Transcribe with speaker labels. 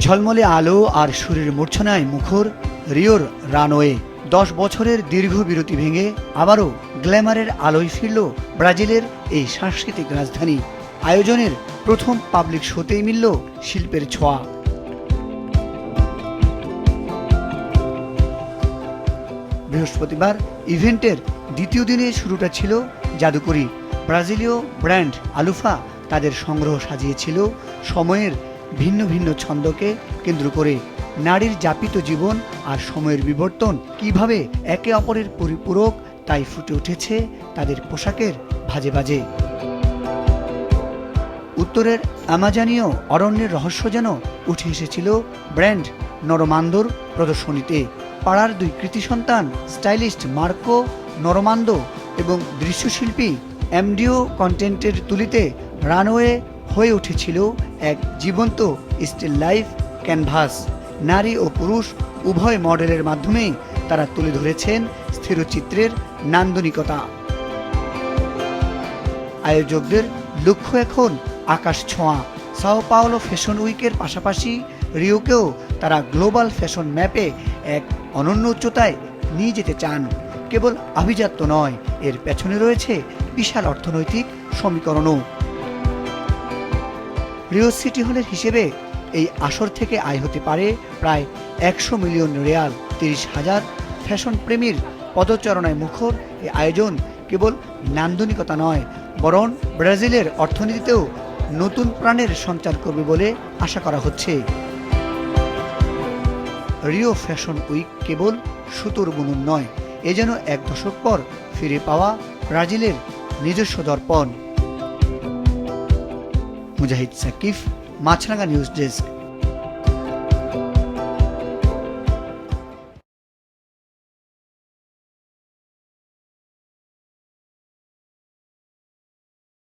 Speaker 1: ঝলমলে আলো আর সুরের মূর্ছনায় মুখর রিওর রানওয়ে। 10 বছরের দীর্ঘ বিরতি ভেঙে আবারও গ্ল্যামারের আলোয় ফিরল ব্রাজিলের এই সাংস্কৃতিক রাজধানী। আয়োজনের প্রথম পাবলিক শোতেই মিলল শিল্পের ছোঁয়া। বৃহস্পতিবার ইভেন্টের দ্বিতীয় দিনে শুরুটা ছিল জাদুকরী। ব্রাজিলীয় ব্র্যান্ড আলুফা তাদের সংগ্রহ সাজিয়েছিল সময়ের ভিন্ন ভিন্ন ছন্দকে কেন্দ্র করে। নারীর যাপিত জীবন আর সময়ের বিবর্তন কিভাবে একে অপরের পরিপূরক তাই ফুটে উঠেছে তাদের পোশাকের ভাজে ভাজে। উত্তরের আমাজনীয় অরণ্যের রহস্য যেন উঠে এসেছিল ব্র্যান্ড নরমান্দোর প্রদর্শনীতে। পাড়ার দুই কৃতি সন্তান স্টাইলিস্ট মার্কো নরমান্দো এবং দৃশ্যশিল্পী এমডিও কন্টেন্টের তুলিতে রানওয়ে হয়ে উঠেছিল এক জীবন্ত স্টিল লাইফ ক্যানভাস। নারী ও পুরুষ উভয় মডেলের মাধ্যমে তারা তুলে ধরেছেন স্থিরচিত্রের নান্দনিকতা। আয়োজকদের লক্ষ্য এখন আকাশ ছোঁয়া। সাও পাওলো ফ্যাশন উইকের পাশাপাশি রিওকেও তারা গ্লোবাল ফ্যাশন ম্যাপে এক অনন্য উচ্চতায় নিয়ে যেতে চান। কেবল আভিজাত্য নয়, এর পেছনে রয়েছে বিশাল অর্থনৈতিক সমীকরণও। রিও সিটি হলের হিসেবে এই আসর থেকে আয় হতে পারে প্রায় 100 মিলিয়ন রিয়াল। 30,000 ফ্যাশন প্রেমীর পদচারণায় মুখর এই আয়োজন কেবল নান্দনিকতা নয়, বরং ব্রাজিলের অর্থনীতিতেও নতুন প্রাণের সঞ্চার করবে বলে আশা করা হচ্ছে। রিও ফ্যাশন উইক কেবল সুতোর বুনন নয়, এ যেন এক দশক পর ফিরে পাওয়া ব্রাজিলের নিজস্ব দর্পণ। মুজাহিদ সাকিব, মাছরাঙা নিউজ ডেস্ক।